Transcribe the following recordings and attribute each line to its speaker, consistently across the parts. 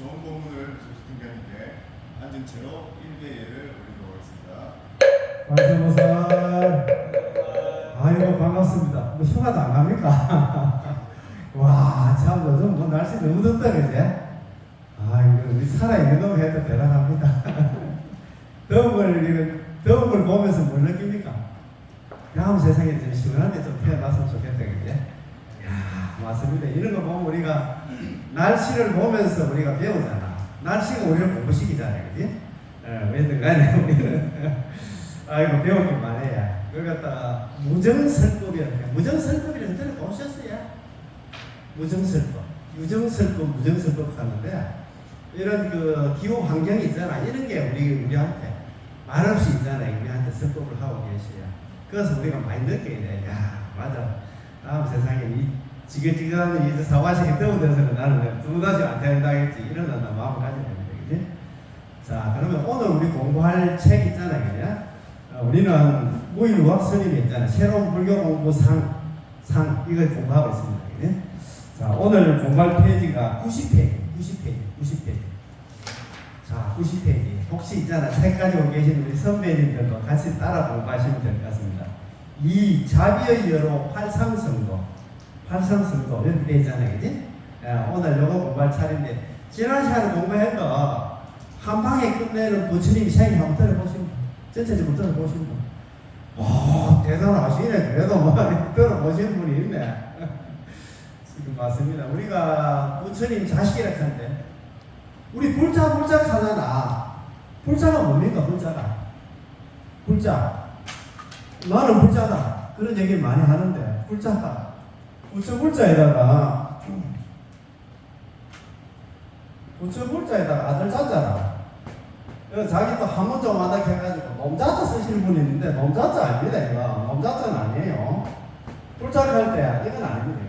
Speaker 1: 좋은 본문을 조직팀장님께 앉은 채로 1대예를 올리도록 하겠습니다.
Speaker 2: 관세모살 아이고 반갑습니다. 뭐 휴가도 안 갑니까? 와, 참 요즘 뭐 날씨 너무 덥다 그지? 아이고 우리 살아있는 놈 해도 대단합니다. 더운 걸 보면서 뭘 느낍니까? 다음 세상에 좀 시원한데 좀 태어났으면 좋겠다 그지? 야, 맞습니다. 이런 거 보면 우리가 날씨를 보면서 우리가 배우잖아. 날씨가 우리를 공부시키잖아요, 그지? 왜든 간에 우리는 아이고 배울 게 많아요. 그걸 갖다가 무정설법이라는 무정설법이라는 뜻을 보셨어요? 무정설법, 유정설법, 무정설법 하는데 이런 그 기후 환경이 있잖아. 이런 게 우리한테 말없이 있잖아요. 우리한테 설법을 하고 계셔요. 그래서 우리가 많이 느껴야 돼. 야, 맞아. 다음 세상에 이 지긋지긋한 이 사과식이 더운 데서는 나는 두다시 안 된다겠지. 이런 마음을 가져야 됩니다. 그지? 자, 그러면 오늘 우리 공부할 책 있잖아요. 그냥 우리는 무일우학 스님이 있잖아요. 새로운 불교 공부 상 이걸 공부하고 있습니다. 그지? 자, 오늘 공부할 페이지가 90페이지. 자, 90페이지. 혹시 있잖아. 책 가지고 계신 우리 선배님들도 같이 따라 공부하시면 될 것 같습니다. 이 자비의 여로 팔상성도 이렇게 되어 있잖아요. 그지? 오늘 요거 공부할 차례인데, 지난 시간에 공부한 거, 한 방에 끝내는 부처님 생일 한번 들어보신 분, 전체적으로 들어보신 분. 오, 대단하시네. 그래도 뭐, 들어보신 분이 있네. 지금 맞습니다. 우리가 부처님 자식이라 하는데, 우리 불자 하잖아. 불자가 뭡니까, 불자. 나는 불자다. 그런 얘기를 많이 하는데, 불자가. 부처불자에다가 아들 자자라. 자기 또 한문점 와다 해가지고 놈자자 쓰시는 분이 있는데 놈자자 아닙니다. 이거 놈자자는 아니에요. 불자를 할 때 이건 아닙니다.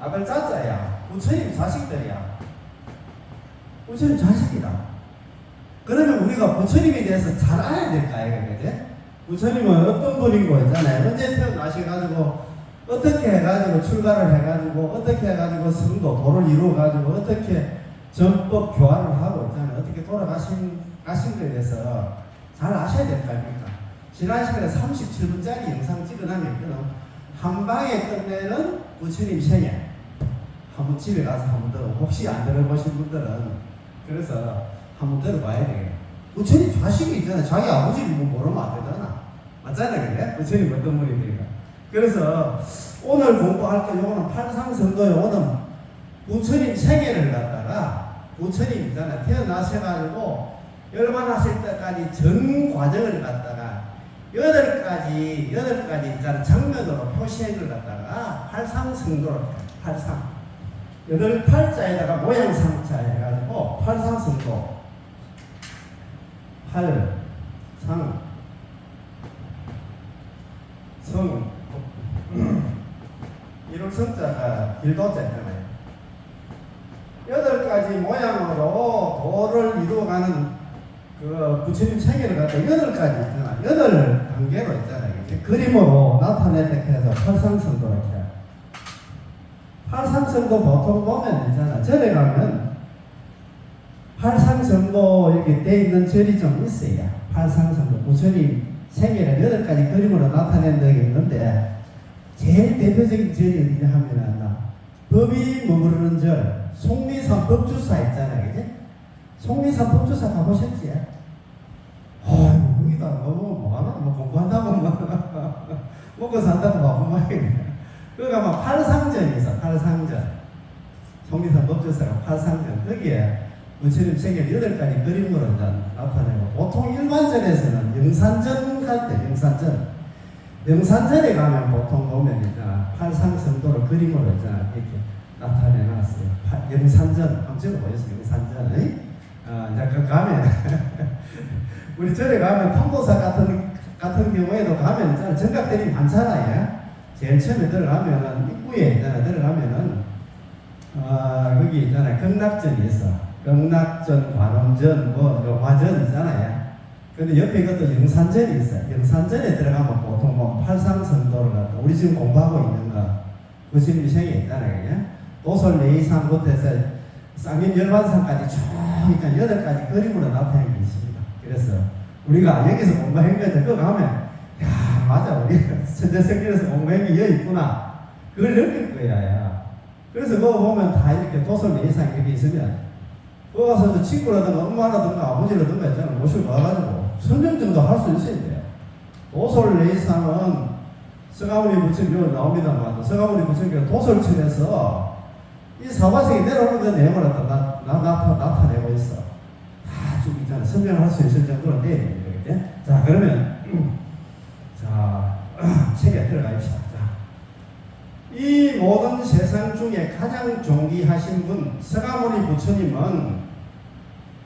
Speaker 2: 아들 자자야. 부처님 자식들이야. 부처님 자식이다. 그러면 우리가 부처님에 대해서 잘 알아야 될까요? 그지? 부처님은 어떤 분인 거 있잖아요. 언제 태어나셔가지고 어떻게 해가지고 출가를 해가지고 어떻게 해가지고 성도 도를 이루어가지고 어떻게 전법 교화를 하고 있잖아요. 어떻게 돌아가신 거에 대해서 잘 아셔야 될 거 아닙니까? 지난 시간에 37분짜리 영상 찍어놨는데 한 방에 끝내는 부처님 생애 한번 집에 가서 한번 들어. 혹시 안 들어보신 분들은 그래서 한번 들어봐야 돼요. 부처님 자식이 있잖아요. 자기 아버지를 모르면 안 되잖아. 맞잖아요, 그래? 부처님 어떤 분입니까? 그래서 오늘 공부할 때 요거는 팔상성도 요거는 부처님 생애를 갖다가 부처님 있잖아요. 태어나셔가지고 열반하실 때까지 전 과정을 갖다가 8가지 있잖아요. 장면으로 표시한 걸 갖다가 팔상성도로 팔상 8팔자에다가 모양상자 해가지고 팔상성도 팔상 성 이런 성자가 길도자 있잖아요. 8가지 모양으로 도를 이루어가는 그 부처님 생애를 갖다 8가지 있잖아. 8단계로 있잖아요. 그림으로 나타내게 해서 팔상성도로 이렇게. 팔상성도 보통 보면 있잖아. 절에 가면 팔상성도 이렇게 돼 있는 절이 좀 있어요. 팔상성도 부처님 생애를 8가지 그림으로 나타낸 적이 있는데 제일 대표적인 절이 어디냐 하면 법이 머무르는 절 속리산 법주사 있잖아요. 그지? 속리산 법주사 가보셨지? 거기다 너무 뭐하나? 뭐 공부한다고 먹고 산다고 바쁜 말이네. 그러니까 막 팔상전이 있어. 팔상전 속리산 법주사가 팔상전 거기에 부처님 생애 8가지 그림으로 나타내고 보통 일반전에서는 영산전 갈 때 영산전에 가면 보통 보면 있잖아. 팔상성도를 그림으로 있잖아. 이렇게 나타내놨어요. 영산전 한번 찍어보셨어요? 영산전. 이제 가면 우리 절에 가면 통도사 같은 경우에도 가면 있잖아. 정각들이 많잖아요. 제일 처음에 들어가면은 입구에 있잖아. 들어가면은 거기 있잖아. 경락전이 있어. 경락전, 관음전, 화전 있잖아요. 근데 옆에 이것도 영산전이 있어요. 영산전에 들어가면 보통 뭐 팔상성도를 갖다 우리 지금 공부하고 있는 거 부처님 생애 있잖아요. 도솔 내이상부터 해서 쌍년 열반상까지 쭉 그러니까 8가지 그림으로 나타낸 게 있습니다. 그래서 우리가 여기서 공부한 거에 그거 가면 야 맞아 우리 천재성길에서 공부한 게 여기 있구나 그걸 느낄 거야. 야. 그래서 그거 보면 다 이렇게 도설 예상 이렇게 있으면 그거 가서 친구라든가 엄마라든가 아버지라든가 있잖아 모시고 와가지고 설명정도 할 수 있어야 돼요. 도설 예상은 서가모니 부처교 나옵니다만 서가모니 부처교가 도설책에서 이 사바sek이 내려오는 그 내용을 나타내고 있어. 다 좀 있잖아. 설명할 수 있을 정도로 돼야 됩니다. 그렇게? 자, 그러면, 자, 책에 들어가십시다. 자, 이 모든 세상 중에 가장 존귀하신 분, 서가모니 부처님은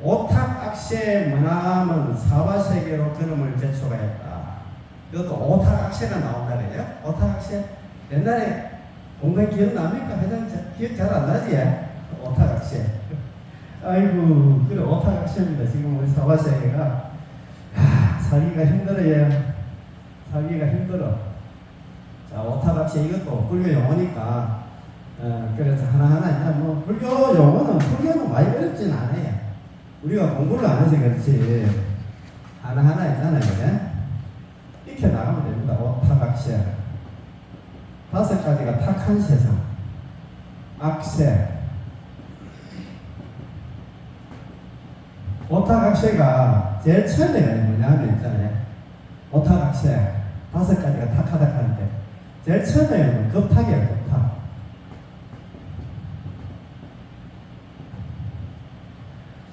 Speaker 2: 오탁악세 머나먼 사바세계로 그놈을 제초하였다. 이것도 오탁악세가 나온다 그래요? 오탁악세? 옛날에 공부한 기억납니까? 회장 기억 잘 안 나지? 오탁악세. 아이고, 그래, 오탁악세입니다. 지금 우리 사바세계가. 살기가 힘들어요. 살기가 힘들어. 자, 오탁악세 이것도 불교 용어니까. 그래서 하나하나, 이제 뭐, 불교 용어는, 불교는 많이 어렵진 않아요. 우리가 공부를 안 해서 그렇지. 하나하나 있잖아요. 그래? 이렇게 나가면 됩니다. 오탁악세. 5가지가 탁한 세상, 악세. 오탁악세가 제일 처음에가 뭐냐면 있잖아요. 오탁악세 5가지가 탁하다 하는데 제일 처음에는 급탁이에요. 급탁.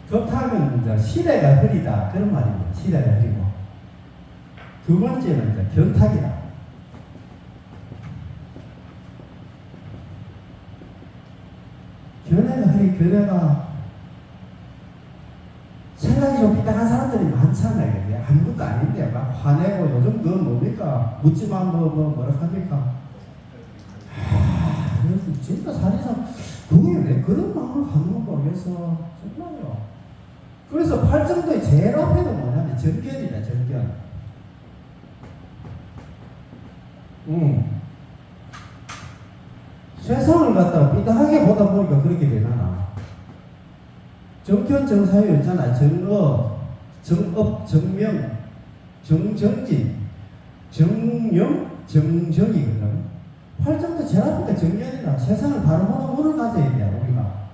Speaker 2: 급탁은 이제 시대가 흐리다 그런 말입니다. 시대가 흐리고 두 번째는 이제 견탁이다. 견해가 생각이 좀 삐딱한 사람들이 많잖아요. 근데 아무것도 아닌데 막 화내고 요즘 그건 뭡니까? 묻지마 뭐라 합니까? 그래서 진짜 사실상 그게 왜 그런 마음을 갖는 건 모르겠어. 정말요. 그래서 팔정도의 제일 앞에는 뭐냐면 정견이다. 정견. 세상을 갖다가 삐딱하게 보다 보니까 그렇게 되잖아. 정견 정사유 있잖아. 정업, 정명, 정정진, 정령, 정정이거든. 팔정도 제일 앞에 정견이라 세상을 바로 보는 눈을 가져야 돼. 우리가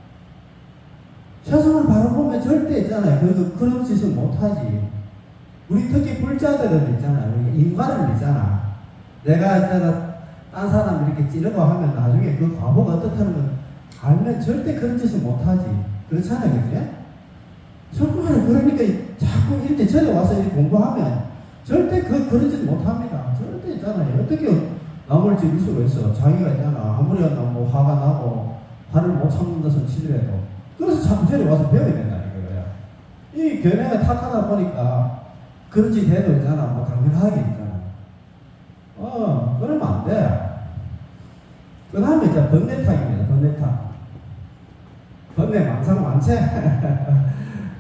Speaker 2: 세상을 바로 보면 절대 있잖아요. 그런 짓을 못하지. 우리 특히 불자들은 있잖아. 인과를 믿잖아. 내가 있잖아. 딴 사람 이렇게 찌르고 하면 나중에 그 과보가 어떻다는 걸 알면 절대 그런 짓을 못하지. 그렇잖아요. 그죠? 정말 그러니까 자꾸 이렇게 전에 와서 이렇게 공부하면 절대 그런 짓 못합니다. 절대 있잖아요. 어떻게 남을 지을 수가 있어. 자기가 있잖아. 아무리 뭐 화가 나고 화를 못 참는 것은 치더라도 그래서 자꾸 전에 와서 배워야 된다는 거예요. 이 견해가 탁하다 보니까 그런 짓 해도 있잖아. 뭐 당연하게 있잖아. 그러면 안 돼. 그 다음에 이제 번뇌탁입니다. 번뇌탁. 번뇌 망상망체.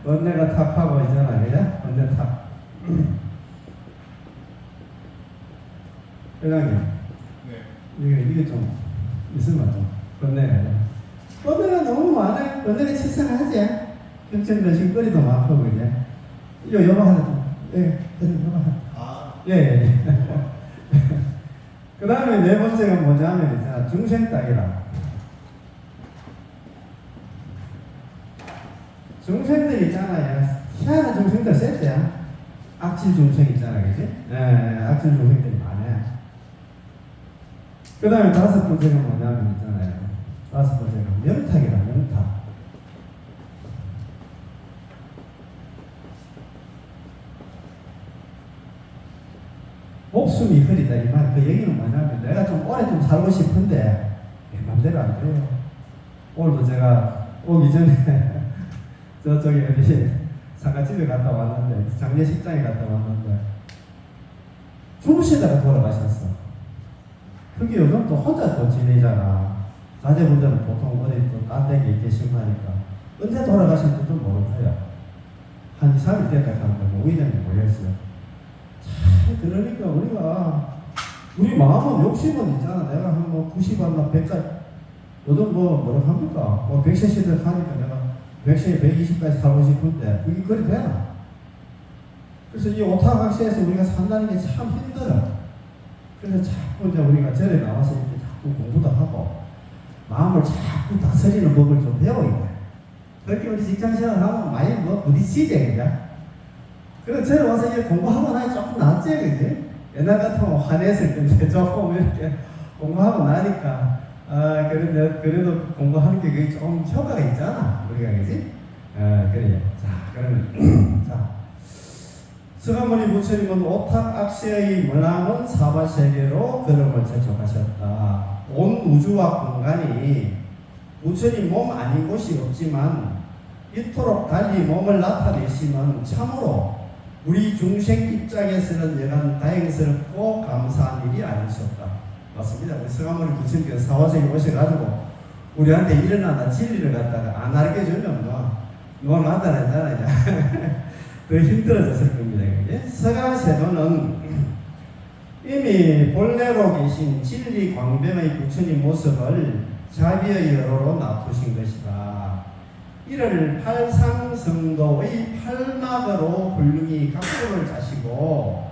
Speaker 2: 번뇌가 탁하고 있잖아. 그죠? 번뇌탁. 회장님. 네. 이게 좀 있으면 좀 번뇌가. 번뇌가 너무 많아요. 번뇌가 치사하지. 걱정거리도 많고, 그죠? 요거 하나 좀. 예, 요거 하나. 예. 그 다음에 네 번째가 뭐냐면 중생딱이라. 중생들 있잖아요. 희한한 중생들 셋이야. 악질 중생 있잖아, 그지? 악질 중생들이 많아요. 그 다음에 5번째가 뭐냐면 있잖아요. 5번째가 명탁이라. 명탁. 목숨이 흐리다 이 말. 그 얘기는 뭐냐면 내가 좀 오래 좀 살고 싶은데 내 맘대로 안 돼요. 오늘도 제가 오기 전에 저쪽에 어디 상가집에 갔다 왔는데 장례식장에 갔다 왔는데 주무시다가 돌아가셨어. 그게 요즘 또 혼자 또 지내잖아. 자제분들은 보통 어디 또 딴 데 계시고 하니까 언제 돌아가신 줄도 모르고요. 한 2, 3일 됐다 하는데 뭐 의견이 모였어요. 그러니까 우리 마음은 욕심은 있잖아. 내가 한 뭐 90나 100까지 요즘 뭐라고 합니까? 뭐 100cc들 가니까 내가 백신이 120까지 살고 싶은데 그게 그리 되나? 그래서 이 오타각시에서 우리가 산다는 게 참 힘들어. 그래서 자꾸 이제 우리가 절에 나와서 이렇게 자꾸 공부도 하고 마음을 자꾸 다스리는 법을 좀 배워야 돼. 그렇게 우리 직장생활 하면 많이 뭐 부딪히지 그냥. 그래서 절에 와서 이제 공부하고 나니 조금 낫지 그지? 옛날 같으면 화냈을 텐데 조금 이렇게 공부하고 나니까 그래도 공부하는 게 그게 좀 효과가 있잖아 우리가 그지? 그래요. 자 그러면 자 서가모니 부처님은 오탁악시의 머나먼 사바세계로 걸음을 재촉하셨다. 온 우주와 공간이 부처님 몸 아닌 곳이 없지만 이토록 달리 몸을 나타내시면 참으로 우리 중생 입장에서는 여간 다행스럽고 감사한 일이 아닐 수 없다. 맞습니다. 우리 서가모니 부처님께서 사바세계 오셔가지고 우리한테 일어나는 진리를 갖다가 안 알려주면 뭐 나타내잖아요. 더 힘들어졌을 겁니다. 서가세도는 이미 본래로 계신 진리 광명의 부처님 모습을 자비의 여로로 놔두신 것이다. 이를 팔상성도의 팔막으로 훌륭히 각도를 짜시고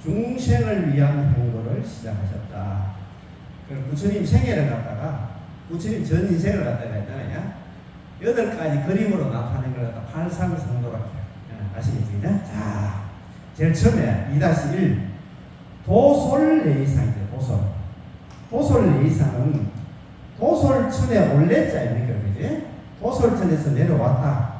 Speaker 2: 중생을 위한 행도를 시작하셨다. 부처님 생애를 갖다가 부처님 전 인생을 갖다가 했잖아요. 8가지 그림으로 나타낸 걸 갖다 팔상성도라고 아시겠죠? 자, 제일 처음에 2-1 도솔레이상이죠. 도솔레이상은 도솔천의 올레자입니까? 그지? 도솔천에서 내려왔다.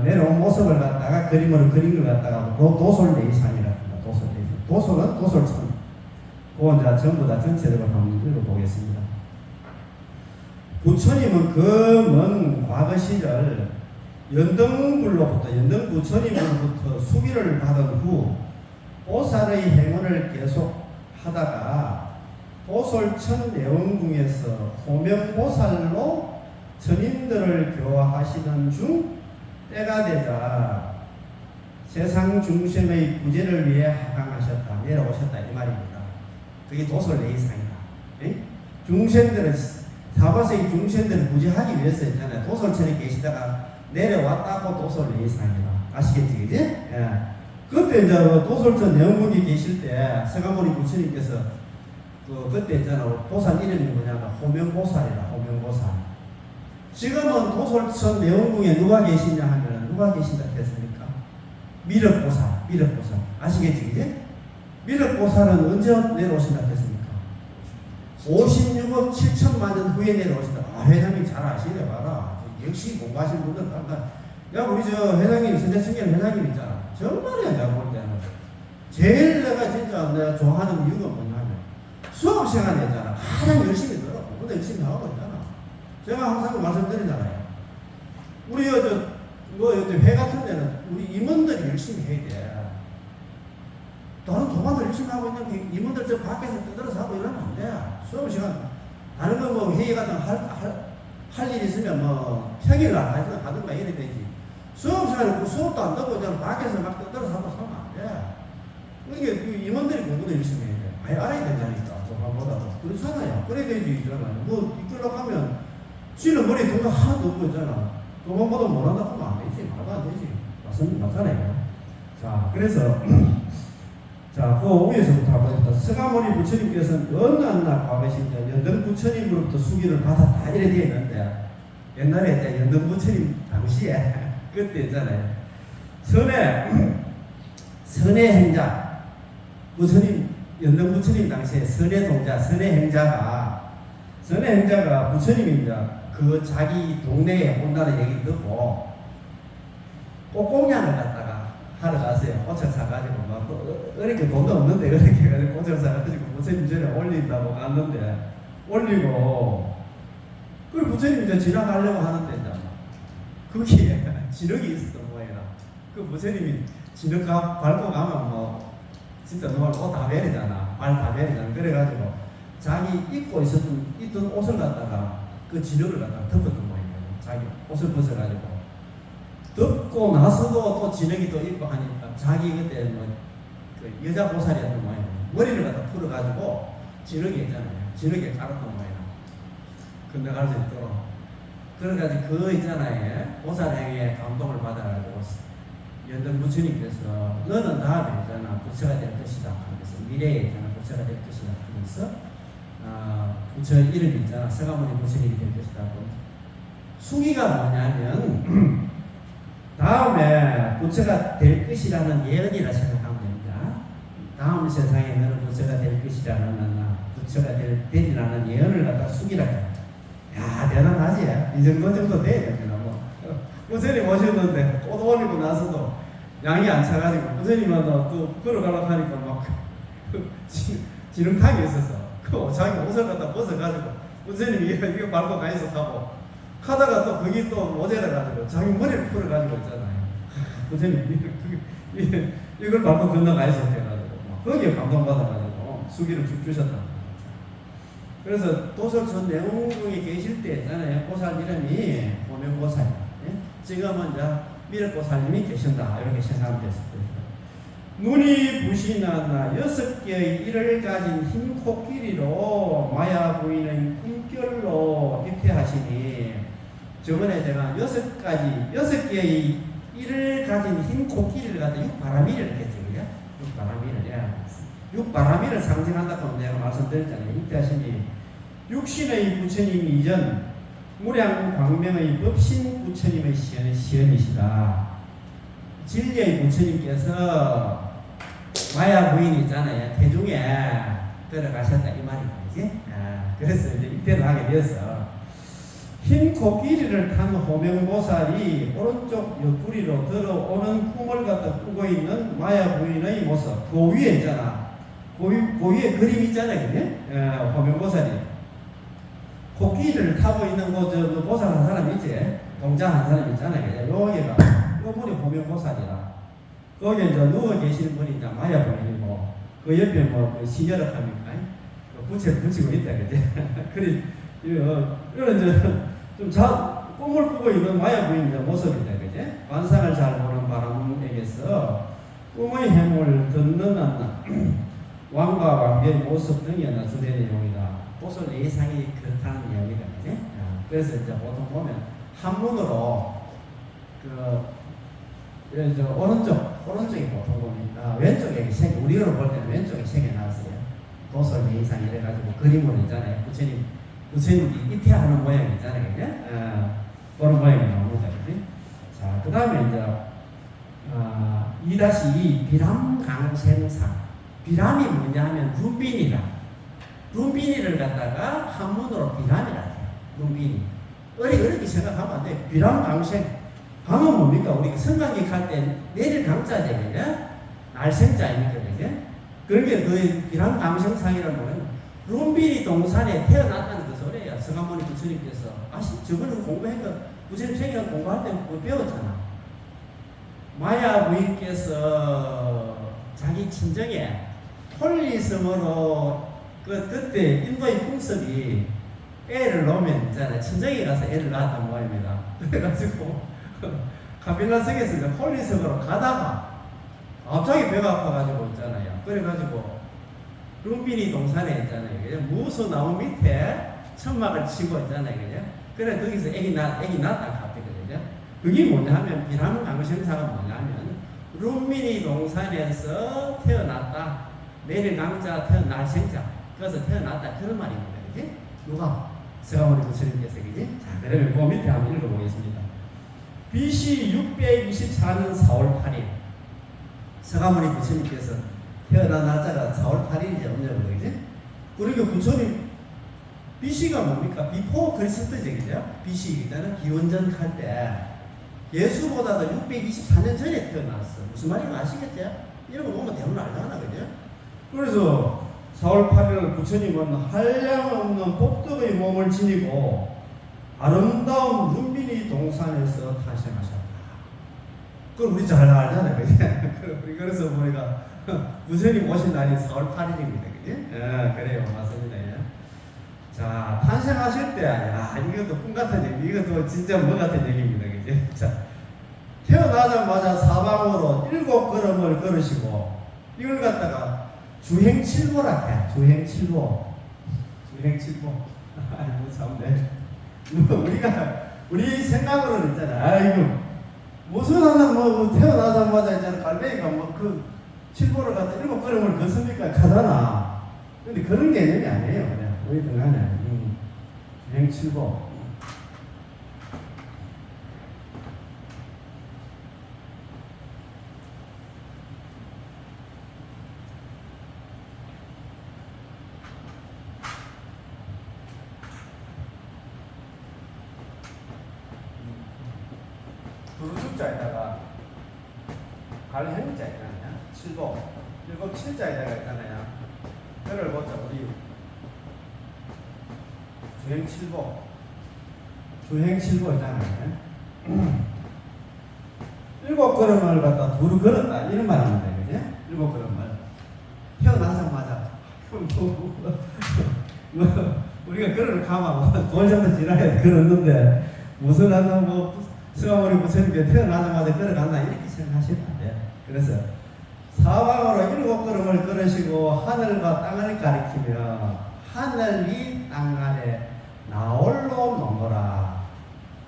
Speaker 2: 내려온 모습을 갖다가 그림으로 그린 걸 갖다가 도솔레이상이라고 합니다. 도솔레이상. 도솔은 도솔천. 그거 이제 전부 다 전체적으로 한번 읽어보겠습니다. 부처님은 그 먼 과거 시절 연등 부처님으로부터 수기를 받은 후 보살의 행원을 계속 하다가 도솔천 내원궁에서 호명보살로 전인들을 교화하시는 중 때가 되자 세상 중생의 구제를 위해 하강하셨다. 내려오셨다 이 말입니다. 그게 도솔레이상이다. 중생들은 사바세기 중생들을 구제하기 위해서 있잖아요. 도솔천에 계시다가 내려왔다고 도솔레이상이다. 아시겠지, 그지? 예. 그때 이제 도솔천 내원궁에 계실 때 서가모니 부처님께서 그때 있잖아 보살 이름이 뭐냐면 호명보살이라. 호명보살. 지금은 도솔천 내원궁에 누가 계시냐 하면 누가 계신다 했습니까? 미륵보살. 아시겠지, 그지? 미륵보살은 언제 내려오신다 했습니까? 56억 7천만 년 후에 내려오신다. 회장님 잘 아시네 봐라. 역시 공부하신 분들 야 우리 저 회장님 선제승계는 회장님 있잖아. 정말이야 내가 볼 때는 제일 내가 진짜 내가 좋아하는 이유가 뭐냐면 수업 시간이잖아. 가장 열심히 들어. 공부도 열심히 하고 있잖아. 제가 항상 말씀드리잖아요. 우리 여기 회 같은 데는 우리 임원들이 열심히 해야 돼. 다른 도반들 열심히 하고 있는 임원들 저 밖에서 떠들어서 하고 이러면 안 돼. 수업 시간 다른 거 뭐 회의 같은 거 할 일 있으면 뭐 평일날 하든가 이래 되지. 수업 시간에 그 수업도 안 듣고 그냥 밖에서 막 떠들어서 하고 살면 안 돼. 그러니까 임원들이 공부도 열심히 해야 돼. 알아야 된다니까. 도반보다도. 그렇잖아요. 그래야 되지 있잖아요. 뭐 이끌려고 하면 지는 머리에 동가 하나도 없고 있잖아. 도반보다 못한다 하면 안 되지. 말도 안 되지. 맞잖아요. 자, 그래서 자, 그 위에서부터 한번 서가모니 부처님께서는 어느 날 과거시죠. 연등 부처님으로부터 수기를 받았다 이래 되어 있는데 옛날에 이제 연등 부처님 당시에 그때 있잖아요. 선의 행자 부처님 연등 부처님 당시에 선의 동자 선의 행자가 부처님이 이제 그 자기 동네에 온다는 얘기 듣고 꽃공양을 갖다가 하러 갔어요. 꽃을 사가지고 막 이렇게 돈도 없는데 이렇게 해가지고 꽃을 사가지고 부처님 전에 올린다고 갔는데 올리고 그리고 부처님 이제 지나가려고 하는데 이제 거기에 진흙이 있었던 모양이라 그 부처님이 진흙 밟고 가면 뭐 진짜 정말 옷 다 베리잖아. 발 다 베리잖아. 그래가지고 자기 입고 있던 옷을 갖다가 그 진흙을 갖다가 덮었던 모양이에요. 자기 옷을 벗어가지고 덮고 나서도 또 진흙이 또 있고 하니까 자기 그때 그 여자 보살이었던 모양이에요. 머리를 갖다 풀어가지고 진흙이 있잖아요. 진흙에 깔았던 모양이에요. 근데 가서 있도록 그래가지고 그 있잖아요. 보살행위에 감동을 받아가지고 연등 부처님께서 너는 다음에 있잖아 부처가 될 것이다 하면서 미래에 있잖아 부처가 될 것이다 하면서 부처 이름이 있잖아 서가모니 부처님이 될 것이다. 수기가 뭐냐면 다음에 부처가 될 것이라는 예언이라 생각하면 됩니다. 다음 세상에 너는 부처가 될 것이라는 부처가 되리라는 예언을 갖다 수기라 해요. 야 대단하지. 이 정도 돼야 되나 뭐. 부처님 오셨는데 꽃 올리고 나서도 양이 안 차가지고 부처님은 또 걸어가려고 하니까 막 지름탕이 있어서 그 자기 옷을 갖다 벗어가지고 부처님이 이거 밟고 가있어 하고 하다가 또 거기 또 모자라가지고 자기 머리를 풀어가지고 있잖아요. 부처님 이걸 밟고 건너가있어 해가지고 거기에 감동받아가지고 수기를 쭉 주셨다. 그래서 도설천 내용 중에 계실 때 있잖아요. 보살 이름이 호명보살. 예? 지금은 이제 미륵보살님이 계신다. 이렇게 생각하면 됐을 거예요. 눈이 부신한 6개의 이를 가진 흰 코끼리로 마야 부인의 꿈결로 입퇴하시니 저번에 제가 6개의 이를 가진 흰 코끼리를 갖다 육바라밀을 했죠. 육바라밀을. 예. 육바라밀을 상징한다고 내가 말씀드렸잖아요. 입퇴하시니 육신의 부처님 이전 무량 광명의 법신 부처님의 시연이시다. 진리의 부처님께서 마야 부인 있잖아요. 태중에 들어가셨다 이 말이지. 그래서 이제 입퇴를 하게 되어서 흰 코끼리를 탄 호명보살이 오른쪽 옆구리로 들어오는 꿈을 갖다 꾸고 있는 마야 부인의 모습. 그 위에 있잖아. 그 위에 그림 있잖아요. 호명보살이 코끼리를 타고 있는 그 보살 한 사람 있지? 동자한 사람 있잖아요. 여기가 요 분이 호명보살이라. 거기 이제 누워 계시는 분이 이제 마야 부인이고 그 옆에 뭐 신여력 합니까? 부채를 붙이고 있다 그지? 그래 이런 이제 꿈을 꾸고 있는 마야 부인의 모습이다 그지? 관상을 잘 보는 바람에게서 꿈의 해몽을 듣는 왕과 왕비의 모습 등이 주된 내용이다. 보살 예상이 그렇다는 이야기가 그지? 그래서 이제 보통 보면 한문으로 오른쪽이 보통 보면 왼쪽에 우리로 볼 때는 왼쪽에 책에 나왔어요. 보살 예상 이래가지고 그림으로 있잖아요. 부처님이 입퇴하는 모양이 있잖아요. 그지? 그런 모양이 나옵니다. 그지? 자, 그 다음에 이제 2-2 비람강생상. 비람이 뭐냐 하면 룸비니라. 룸비니를 갖다가 한문으로 비람이라 해요. 룸비니. 어렵게 생각하면 안 돼. 비람강생. 강은 뭡니까? 우리가 성강객 할 때 내릴 강자 되겠냐? 날생자 아닙니까? 그게? 그러니까 그 비람강생상이라는 거는 룸비니 동산에 태어났다는 그 소리예요. 서가모니 부처님께서. 저거는 공부한 거, 부처님 생각 공부할 때 배웠잖아. 마야 부인께서 자기 친정에 홀리섬으로 그때 인도의 풍습이 애를 놓으면 있잖아요. 친정에 가서 애를 낳았단 말입니다. 그래가지고 카빌라성에서 이제 홀리섬으로 가다가 갑자기 배가 아파가지고 있잖아요. 그래가지고 룸비니 동산에 있잖아요. 무수 나무 밑에 천막을 치고 있잖아요. 그죠? 그래 거기서 애기 낳았다 카피거든요. 그게 뭐냐 하면 비람강생사가 뭐냐 하면 룸비니 동산에서 태어났다. 내릴 강자 태어날 생자. 그래서 태어났다. 그런 말입니다. 그지? 누가? 서가모니 부처님께서 그지? 자, 그러면 그 밑에 한번 읽어보겠습니다. BC 624년 4월 8일 서가모니 부처님께서 태어난 날짜가 4월 8일이지 언제부터 그지? 그리고 부처님 BC가 뭡니까? 비포 그리스도죠. 그죠? BC는 기원전 할 때 예수보다도 624년 전에 태어났어. 무슨 말인지 아시겠죠? 이런 거 보면 대부분 알잖아. 그죠? 그래서 4월 8일 부처님은 한량없는 복덕의 몸을 지니고 아름다운 룸비니 동산에서 탄생하셨다. 그걸 우리 잘 알잖아요. 그지? 그래서 우리가 부처님 오신 날이 4월 8일입니다. 그지? 그래요. 맞습니다. 자, 탄생하실 때, 이것도 꿈 같은 얘기, 이것도 진짜 뭐 같은 얘기입니다. 그지? 자, 태어나자마자 사방으로 7걸음을 걸으시고, 이걸 갖다가 주행칠보라 해. 주행칠보. 아이고, 참네. 우리 생각으로는 있잖아. 아이고 무슨 하나 뭐 태어나자마자 있잖아. 갈매기가 뭐그 칠보를 갖다 7걸음을 걷습니까? 가잖아. 근데 그런 개념이 아니에요. 그냥 우리 등간에 주행 칠보. 두루두자에다가 갈행자 있잖아요. 칠보. 7자에다가 있잖아요. 그를 보자. 우리 주행 칠보. 주행 칠보 있잖아요. 7걸음을 갖다 두루 걸었다. 이런 말 하면 돼. 그지? 7걸음을. 태어나자마자. 우리가 걸을 가면 돌 정도 지나야 걸었는데 무슨 하나 뭐 수가모니 부처님께 태어나자마자 걸어간다 이렇게 생각하시면 안 돼요. 그래서 사방으로 7걸음을 걸으시고 하늘과 땅을 가리키며 하늘이 땅 아래 나홀로 넘어라.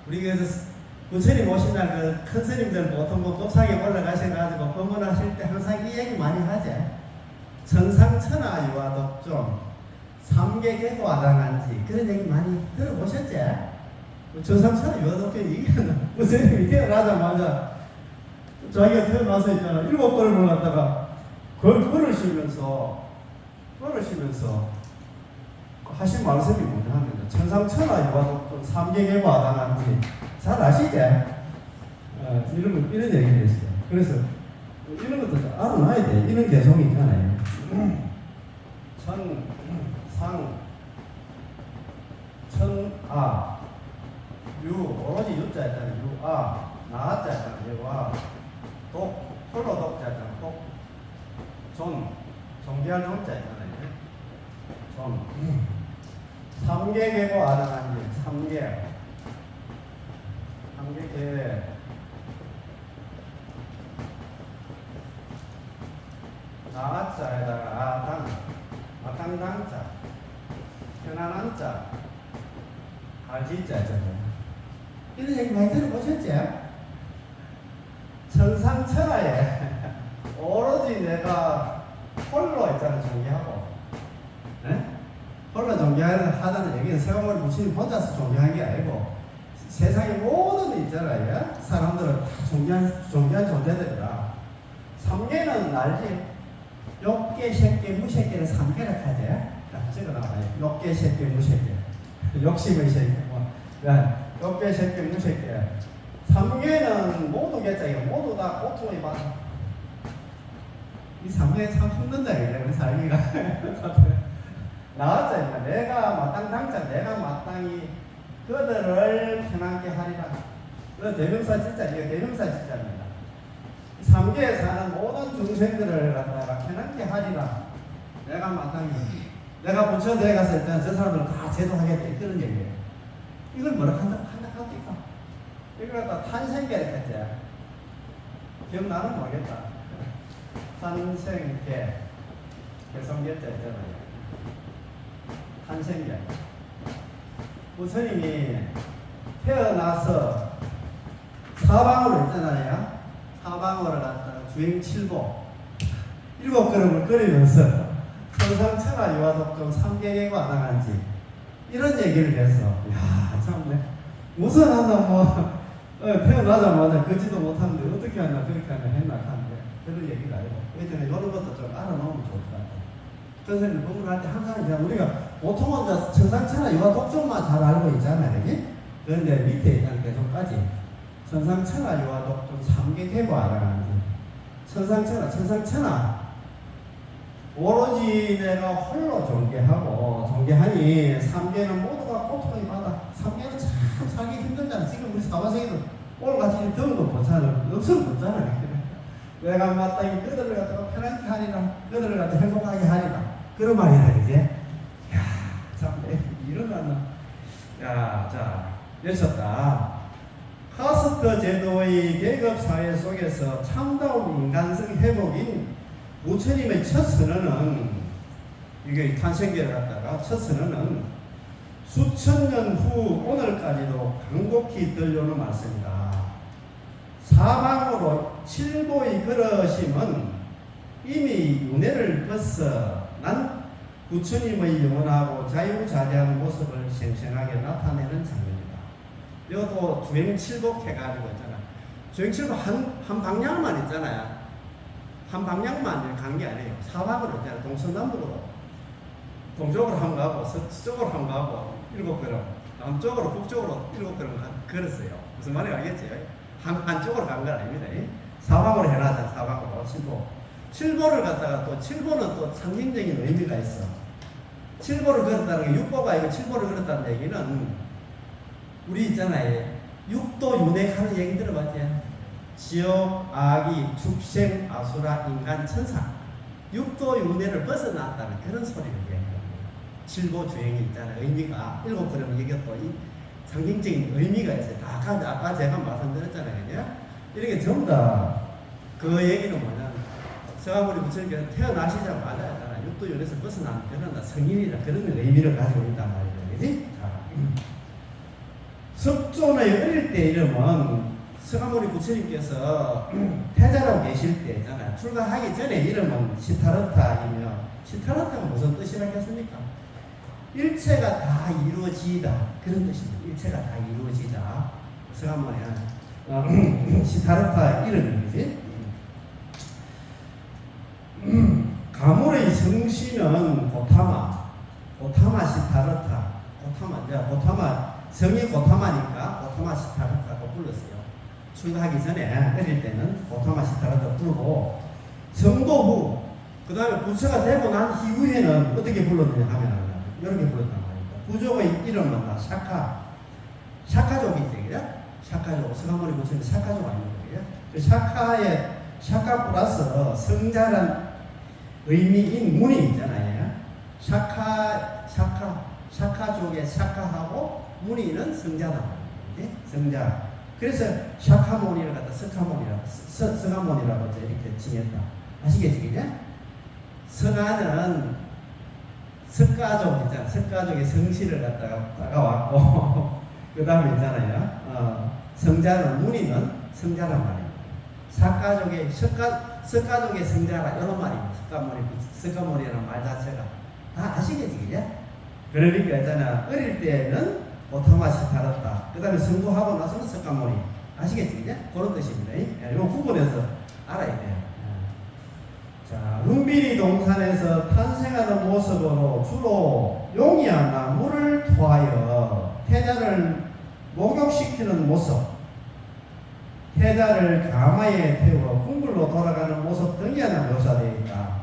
Speaker 2: 우리 그래서 부처님 오신 날 그 큰 스님들 보통 뭐 법상에 올라가셔가지고 법문하실 때 항상 이 얘기 많이 하지. 천상천하 유화독존 삼계계도 아당한지 그런 얘기 많이 들어보셨지? 천상천하 유화독존 이게 부처님이 태어나자마자 자기가 태어나서 있잖아 7걸음을 갖다가 그걸 걸으시면서 하신 말씀이 뭐냐 하면 천상천하 유화독존 삼계계도 아당한지 잘 아시지? 이런 얘기를 했어요. 그래서 이런 것도 알아놔야 돼. 이런 개성이 있잖아요. 천, 상, 천아, 유, 오로지 유자 있잖아요. 유아, 나자 있잖아요. 유아, 독, 홀로 독자 있잖아요. 독, 존, 존귀할 존자 있잖아요. 존, 삼계계고 아당한지, 삼계계, 나자에다가 아당당자, 편안한 자, 갈지자 있잖아요. 이런 얘기 많이 들어보셨지? 천상천하에 오로지 내가 홀로 있잖아 존귀하고, 네? 홀로 존귀하다는 얘기는 세월을 부처님 혼자서 존귀한 게 아니고 세상의 모든 있잖아요. 사람들은 다 존귀한 존재들이라. 삼계는 알지? 욕계, 새끼, 무새끼를 삼계라 하지. 적어놔봐요. 욕계, 새끼, 무새끼. 욕심의 새끼. 욕계, 새끼, 무새끼. 삼계는 모두 개짜요. 모두 다 고통을 받아. 이 삼계 참 힘든다 그래. 우리 살기가. 나왔잖아. 내가 마땅당자, 내가 마땅히 그들을 편안케 하리라. 그 대명사 진짜, 이거 대명사 진짜입니다. 삼계에 사는 모든 중생들을 갖다가 편안케 하리라. 내가 마땅히, 내가 부처대에 갔을 때는 저 사람들을 다 제도하겠다. 그런 얘기예요. 이걸 뭐라 한다 합니까? 이걸 갖다 탄생계를 했지. 기억나는 모르겠다. 탄생계, 개성계자 있잖아요. 탄생계. 부처님이 태어나서 사방으로 있잖아요. 사방으로 갔다가 주행 7보 7걸음을 걸으면서 천상천하 유화독존 삼계계고 아당한지 이런 얘기를 해서 야 참네 무슨 하나 뭐 태어나자마자 걷지도 못하는데 어떻게 하나 그렇게 하나 했나 하는데 그런 얘기가 아니고 예전에 이런 것도 좀 알아놓으면 좋을 것 같아요. 선생님 법문할 때 항상 우리가 보통은 천상천하 유화독존만 잘 알고 있잖아요. 그지? 그런데 밑에 있는 개성까지 천상천하 유화독존 삼계계고 아당한지 천상천하 오로지 내가 홀로 존귀하니 삼계는 모두가 고통을 받아. 삼계는 참 살기 힘들잖아. 지금 우리 사바세계도 오늘같이 더운 거 보잖아. 없으면 없잖아. 내가 마땅히 그들을 갖다가 편안케 하리라. 그들을 갖다가 행복하게 하리라. 그런 말이라 그지? 야, 참 이러면은 자 외쳤다. 카스트 제도의 계급 사회 속에서 참다운 인간성 회복인 부처님의 첫 선언은 이게 탄생계를 갖다가 첫 선언은 수천 년 후 오늘까지도 간곡히 들려오는 말씀이다. 사방으로 칠보의 그러심은 이미 윤회를 벗어 난 부처님의 영원하고 자유자재한 모습을 생생하게 나타내는 장면이다. 이것도 주행칠복 해가지고 있잖아. 주행칠복 한 방향만 있잖아요. 한 방향만 간 게 아니에요. 사방으로 있잖아요. 동서남북으로. 동쪽으로 한 거 하고 서쪽으로 한 거 하고 7걸음, 남쪽으로 북쪽으로 7걸음 걸었어요. 무슨 말인지 알겠지? 한쪽으로 간 건 아닙니다. 사방으로 해놨잖아. 사방으로 칠보. 칠보를 갖다가 또 칠보는 또 상징적인 의미가 있어. 칠보를 걸었다는 게 육보가 아니고 칠보를 걸었다는 얘기는 우리 있잖아요. 육도 윤회하는 얘기 들어봤지? 지옥, 아기, 축생, 아수라, 인간, 천사. 육도 윤회를 벗어났다는 그런 소리를 얘기합니다. 칠보 주행이 있잖아요. 의미가 7걸음 이게 또 이 상징적인 의미가 있어요. 아까 제가 말씀드렸잖아요. 그죠? 이렇게 전부 다 그 얘기는 뭐냐면 서가모니 부처님께서 태어나시자마자 육도 윤회에서 벗어난 그런 성인이다 그런 의미를 가지고 있단 말이죠. 그지? 자, 석존의 어릴 때 이름은 서가모니 부처님께서 태자라고 계실 때 있잖아요. 출가하기 전에 이름은 시타르타이며 시타르타가 무슨 뜻이라겠습니까? 일체가 다 이루어지다 그런 뜻입니다. 일체가 다 이루어지다. 서가모니는 시타르타 이름이지. 가물의 성씨는 고타마 시타르타, 고타마 성이 고타마니까 고타마 시타르타고 불렀어요. 출가하기 전에 어릴 때는 고타마 시타르타 부르고 성도 후, 그 다음에 부처가 되고 난 이후에는 어떻게 불렀느냐 하면 이렇게 불렀단 말입니다. 부족의 이름은 샤카족이지, 그죠? 샤카족, 서가모니 부처님 샤카족 아닙니까? 그 샤카 플러스 성자란 의미인 문이 있잖아요. 샤카족의 샤카하고 문이는 성자다. 성자. 그래서 샤카모니를 갖다 서가모니라고 이렇게 칭했다. 아시겠지, 그죠? 서가는 석가족 있잖아. 석가족의 성씨를 갖다가 따가왔고, 그 다음에 있잖아요. 성자는 문이는 성자란 말이에요. 석가족의 성자라 이런 말입니다. 석가모니라는 말 자체가 다 아시겠지, 그죠? 그러니까 있잖아. 어릴 때는 고타마 시타르타, 그 다음에 성도하고 나서는 석가모니. 아시겠지, 그죠? 그런 뜻입니다. 이거 구분해서 알아야 돼요. 자, 룸비리 동산에서 탄생하는 모습으로 주로 용이야 나무를 토하여 태자를 목욕시키는 모습, 태자를 가마에 태워 궁굴로 돌아가는 모습 등이 하나 묘사되어 있다.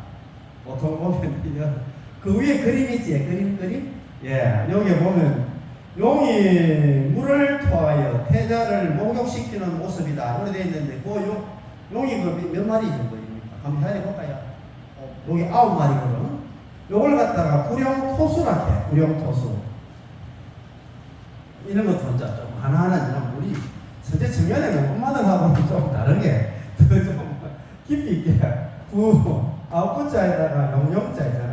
Speaker 2: 보통 보면 그 위에 그림 있지? 그림? 예, 여기 보면 용이 물을 토하여 태자를 목욕시키는 모습이다. 이렇게 되어 있는데 그 용이 몇 마리 정도입니까? 한번 해볼까요? 여기 9마리거든. 요걸 갖다가 구룡토수라 해. 구룡토수. 이런 거 존재 좀 하나하나 이런 우리 선제 청년에는 엄마들하고는 좀 다르게 더 좀 깊이 있게 9자에다가 용용자 있잖아요.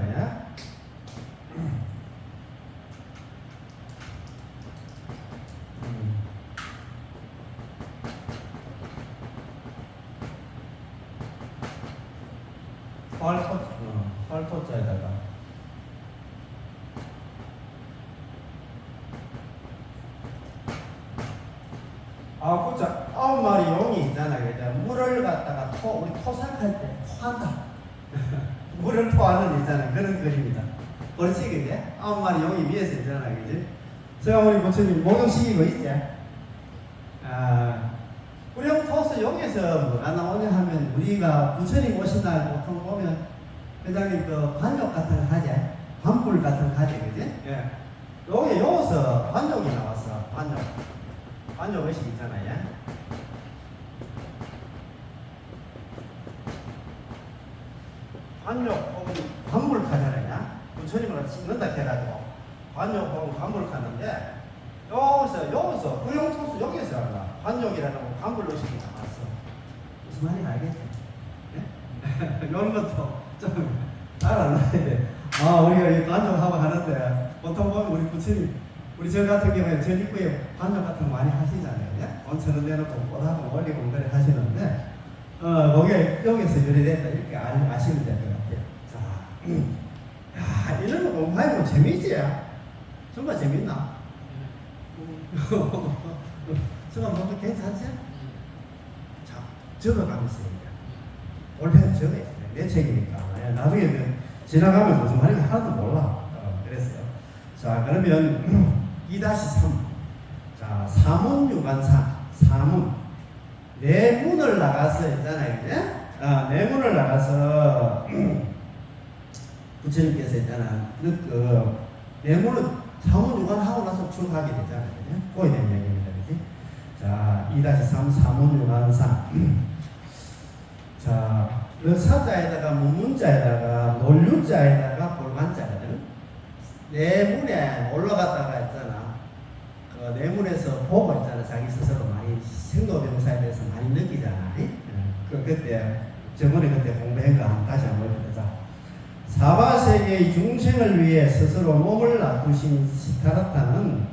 Speaker 2: 활토자에다가 구자 9마리 용이 있잖아요. 물을 갖다가 우리 토삭할 때 토한다. 물을 토하는 있잖아요. 그런 그림이다. 그렇지, 그게 9마리 용이 위에서 있잖아요, 그지? 제가 우리 부처님 목욕시키고 있지. 구룡토수 용에서 뭐가 나오냐 하면 우리가 부처님 오신 날 보통 보면 회장님 그 관욕 같은 거 하지, 관불 같은 거 하지, 그지? 예. 여기서 관욕이 나왔어. 관욕 의식 있잖아요. 관욕 혹은 관불 하잖아요. 부처님을 씻는다 해가지고 관욕 혹은 관불 하는데 여기서 구룡토수 여기서 한다. 관욕이라는 거 관불 의식이 나왔어. 무슨 말인지 알겠지? 네? 이런 것도 좀 알아놔야 돼. 우리가 이 관욕하고 하는데 보통 보면 우리 부처님 우리 저 같은 경우에 전 입구에 반죽 같은 거 많이 하시잖아요. 예? 온천을 내놓고 꽃하고 올리고 그래 하시는데 거기에 여기서 유래됐다 이렇게 아시면 될 것 같아요. 자, 야, 이런 거 공부하면 재미있지? 정말 재밌나? 정말 뭔가 괜찮지? 자, 적어가면서 원래는 적어야 돼. 내 책이니까. 나중에 지나가면 무슨 말인지 하나도 몰라. 그랬어요. 자, 그러면 2-3. 자, 사문유관사. 사문. 내문을 나가서 있잖아요. 그죠? 내문을 나가서 부처님께서 있잖아. 내문을 사문유관하고 나서 출가하게 되잖아요. 그죠? 거기에 대한 얘기입니다. 그지? 자, 2-3 사문유관사. 자, 사자에다가 무문자에다가 논류자에다가 볼관자거든. 내문에 올라갔다가 했잖아. 그 내문에서 보고 있잖아. 자기 스스로 많이 생도병사에 대해서 많이 느끼잖아. 그때 저번에 그때 공부한 거 다시 한번 해보자. 사바세계의 중생을 위해 스스로 몸을 놔두신 시타르타는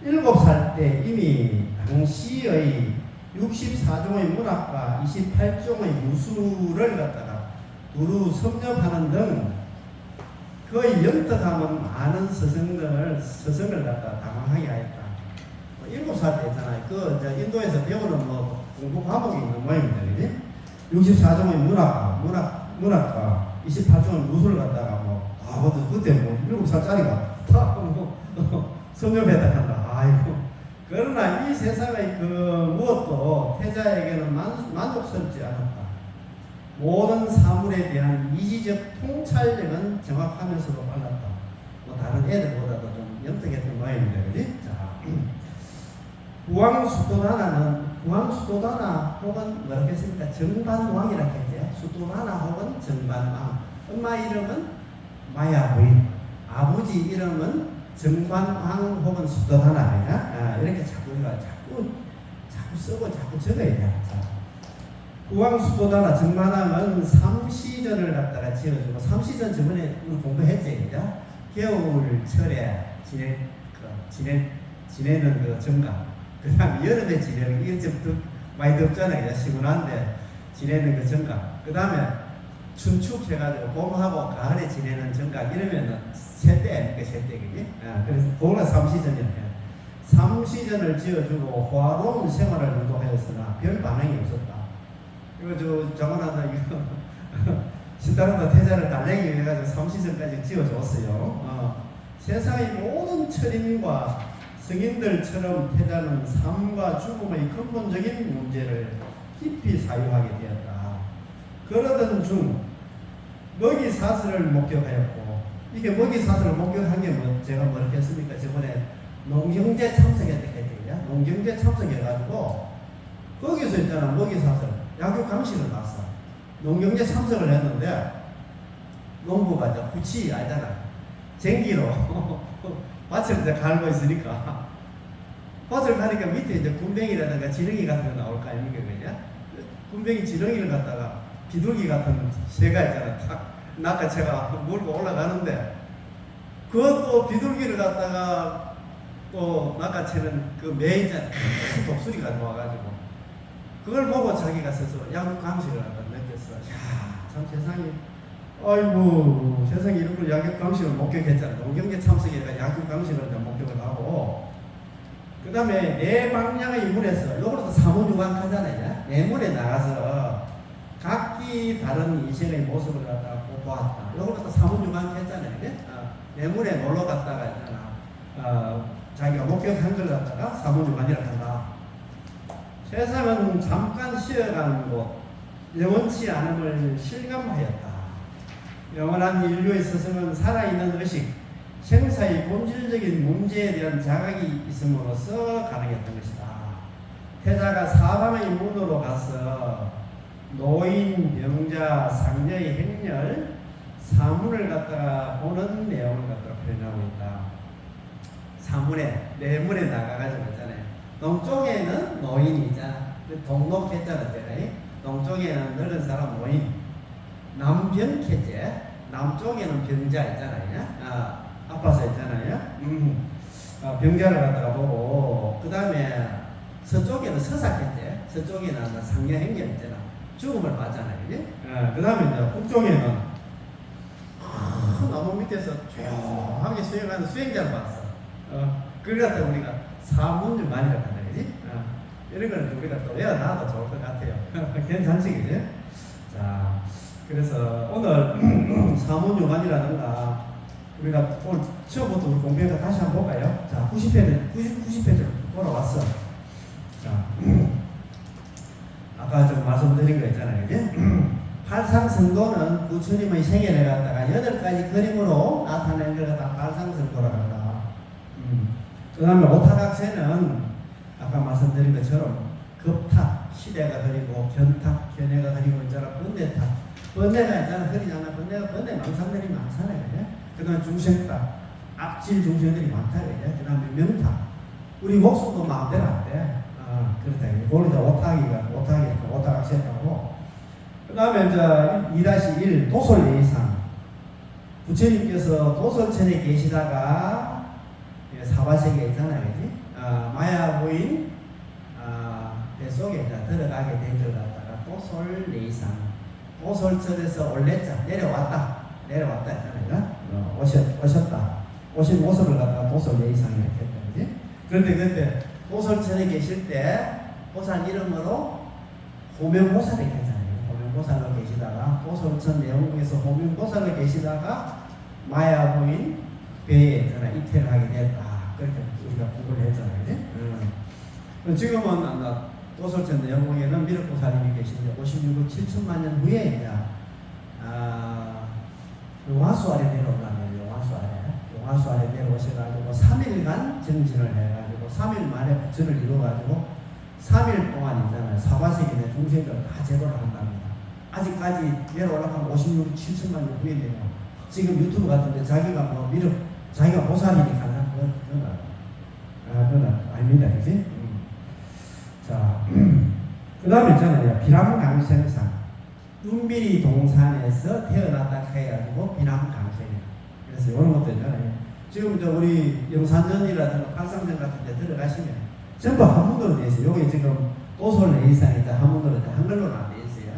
Speaker 2: 7살 때 이미 당시의 64종의 문학과 28종의 무술을 갖다가 두루 섭렵하는 등 거의 영특하면 많은 스승을 갖다 당황하게 하였다. 7살 때 있잖아요. 인도에서 배우는 공부 과목이 있는 모양입니다. 그지? 64종의 문학과 28종의 무술을 갖다가 그때 7살짜리가 다 섭렵했다 한다. 아이고. 그러나 이 세상의 무엇도 태자에게는 만족스럽지 않았다. 모든 사물에 대한 이지적 통찰력은 정확하면서도 빨랐다. 다른 애들보다도 좀 영특했던 모양입니다. 그지? 자, 구왕수도다나 혹은 뭐라고 했습니까? 정반왕이라고 했죠. 수도다나 혹은 정반왕. 엄마 이름은 마야부인, 아버지 이름은 정반왕 혹은 수도다나. 이렇게 자꾸 쓰고 자꾸 적어야 돼. 구왕수도다나 정반왕은 삼시전을 갖다가 지어주고, 삼시전 저번에 공부했지, 그죠? 겨울철에 지내는 그 정각, 그 다음에 여름에 지내는 이게 좀 많이 덥잖아요. 시원한데 지내는 그 정각, 그 다음에 춘축해가지고 봄하고 가을에 지내는 정각, 이러면은 새때 그지? 그래서 그거가 삼시전이에요. 삼시전을 지어주고 화로운 생활을 유도하였으나 별 반응이 없었다. 이거 저번하다 이거 신다르다 태자를 달래기 위해 가지고 삼시전까지 지어줬어요. 세상의 모든 철인과 성인들처럼 태자는 삶과 죽음의 근본적인 문제를 깊이 사유하게 되었다. 그러던 중 먹이사슬을 목격하였고, 이게 먹이사슬을 목격한 게 제가 뭐라고 했습니까? 저번에 농경제 참석했다 했거든요. 농경제 참석해가지고 거기서 있잖아, 먹이사슬 약육 강식을 봤어. 농경제 참석을 했는데 농부가 이제 후치 알잖아, 쟁기로 밭을 이제 갈고 있으니까 밭을 가니까 밑에 이제 군뱅이라든가 지렁이 같은 거 나올 거 아닙니까? 그냥 군뱅이 지렁이를 갖다가 비둘기 같은 새가 있잖아, 탁 낚아채가 물고 올라가는데, 그것도 비둘기를 갖다가 또 낚아채는 그 매 있잖아, 독수리가 나와가지고 그걸 보고 자기가 스스로 약육 강식을 갖다 느꼈어. 야, 참 세상이, 아이고 세상에 이렇게 약육 강식을 목격했잖아. 농경제 참석해가 약육 강식을 목격을 하고, 그 다음에 내 방향의 문에서, 이거로도 사문유관 하잖아요. 내 문에 나가서 각기 다른 인생의 모습을 갖다가 보았다. 이거로도 사문유관 했잖아요. 내 문에 놀러 갔다가 있잖아. 자기가 목격한 걸 갖다가 사문유관이라고 한다. 세상은 잠깐 쉬어가는 곳, 영원치 않음을 실감하였다. 영원한 인류의 스승은 살아있는 의식, 생사의 본질적인 문제에 대한 자각이 있음으로써 가능했던 것이다. 태자가 사방의 문으로 가서 노인, 병자, 상녀의 행렬, 사문을 갖다가 보는 내용을 갖다가 표현하고 있다. 사문에, 내문에 나가가지고 있잖아요. 동쪽에는 노인이 있잖아. 동록했잖아, 제가. 동쪽에는 늙은 사람 노인. 남병캐제, 남쪽에는 병자 있잖아요. 아파서 있잖아요. 병자를 갖다가 보고 그 다음에 서쪽에는 서사경제, 서쪽에는 상여행견 있잖아. 죽음을 봤잖아요, 그지? 그 다음에 이제 북쪽에는 큰 나무 밑에서 조용하게 수행하는 수행자를 봤어. 그걸 갖다 우리가 사문유만이라고 한다, 그지? 이런 거는 우리가 또 외워놔도 좋을 것 같아요. 괜찮지, 그지? 자, 그래서 오늘 사문유만이라든가 우리가 오늘 처음부터 우리 공부해서 다시 한번 볼까요? 자, 90페이지를 보러 왔어. 자, 아까 좀 말씀드린 거 있잖아요, 그지? 팔상성도는 부처님의 생애를 갖다가 8가지 그림으로 나타낸 걸 갖다가 팔상성도라고 한다. 그 다음에 오타각세는 아까 말씀드린 것처럼 급탁, 시대가 그리고 견탁, 견해가 그리고 있잖아, 번뇌탁. 번뇌가 있잖아, 흐리잖아. 번뇌 망상들이 많잖아요, 그지? 그 다음에 중생탁, 악질 중생들이 많다, 그지? 그 다음에 명탁. 우리 목숨도 마음대로 안 돼. 그렇다. 그걸 이제 오타각세라고. 그 다음에 이제 2-1 도솔예의상. 부처님께서 도솔천에 계시다가 사바세계에 있잖아요, 그지? 마야 부인 뱃속에 들어가게 된 걸 갖다가 도솔예의상. 도솔천에서 올레자 내려왔다 했잖아요. 오셨다. 오신 모습을 갖다가 도솔예의상 이렇게 했다, 그지? 그런데 그때 도솔천에 계실 때 보살 이름으로 호명보살이 계잖아요. 호명보살로 계시다가 도솔천 내용에서 호명보살로 계시다가 마야 부인 배에 이태를 하게 됐다. 그렇게 우리가 공부를 했잖아요. 지금은 도솔천 내용에는 미륵보살님이 계시는데 56억 7천만 년 후에 이제 용화수 아래 내려오라면 용화수 아래 내려오셔가지고 3일간 정진을 해가지고 3일 만에 부처를 이루어가지고 3일 동안 있잖아요. 사바세계의 중생들을 다 제도를 한답니다. 아직까지 내려오려면 56억 7천만 년 후에 내려. 지금 유튜브 같은데 자기가 자기가 보살이니까 그건 아닙니다, 그지? 자, 그 다음에 있잖아요. 비람강생상. 눈비리 동산에서 태어났다 해가지고 비람강생이에요. 그래서 이런 것도 있잖아요. 지금 우리 영산전이라든가 팔상전 같은 데 들어가시면 전부 한문으로 되어 있어요. 여기 지금 도솔예의상이 한문으로 한글로는 안 되어 있어요.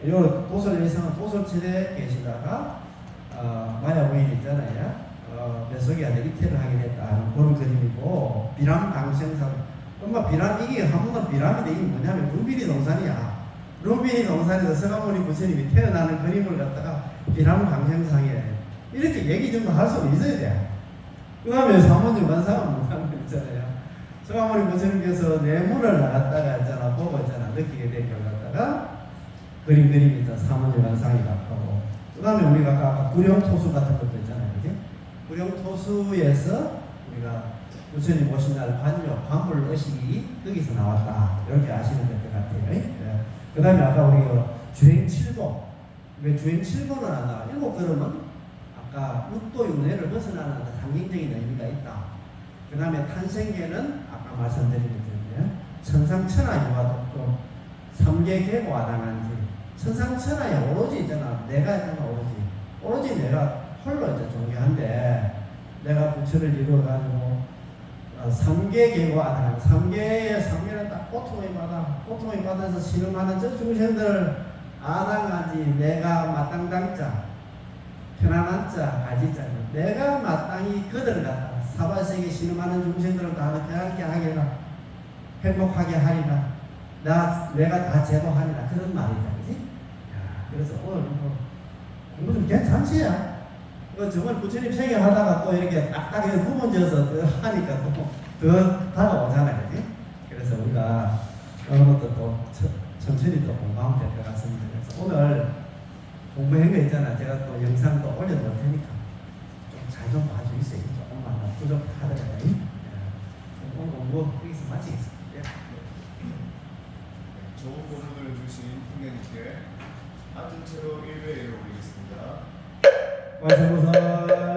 Speaker 2: 요 도솔예의상은 도솔천에 계시다가 마야 부인 있잖아요. 뱃속에 아들 이태를 하게 됐다. 그런 그림이고 비람강생상. 엄마 이게 한문으로 비람인데 이게 뭐냐면 눈비리 동산이야. 눈비리 동산에서 서가모니 부처님이 태어나는 그림을 갖다가 비람강생상에 이렇게 얘기 정도 할 수는 있어야 돼. 그 다음에 사문유만상은 못하는 거 있잖아요. 서가모니 부처님께서 내문을 나갔다가 있잖아, 보고 있잖아, 느끼게 된 걸 갖다가 그림이 있잖아, 사문유만상이 갖고. 그 다음에 우리가 아까 구룡토수 같은 것도 있잖아요, 그지? 구룡토수에서 우리가 부처님 오신 날 관불 의식이 거기서 나왔다. 이렇게 아시면 될 것 같아요. 네. 그 다음에 아까 우리가 주행칠보. 왜 주행칠보는 하나? 7걸음은 아까 육도육내를 벗어나는 상징적인 의미가 있다. 그 다음에 탄생계는 아까 말씀드린 것처럼 천상천하유화도 3계 계고 아당한지 천상천하에 오로지 있잖아. 내가 있잖아, 오로지 내가 홀로 이제 존재한데 내가 부처를 이루어가지고 3계 계고 아당한 3계는 딱 고통을 받아서 신음하는 저 중생들 아당하지 내가 마땅당자 편안한 자 가지자 내가 마땅히 그들을 갖다 사바세계 신음하는 중생들을 다 편안하게 하리라 행복하게 하리라 내가 다 제도하리라 그런 말이다, 그지? 그래서 오늘 공부 좀 괜찮지야. 정말 부처님 생애 하다가 또 이렇게 딱딱하게 구분져서 하니까 더 다가오잖아요, 그지? 그래서 우리가 어느 것도 또 천천히 또 공부하면 될 것 같습니다. 그래서 오늘 공부한 거 있잖아. 제가 또 영상도 올려놓을 테니까 좀 잘 좀 봐주세요. 조금만 부족하더라고요. 오늘 공부 여기서 마치겠습니다.
Speaker 1: 좋은 공부를 주신 풍경님께 앉은 채로 1회에 올리겠습니다.
Speaker 2: 완성보살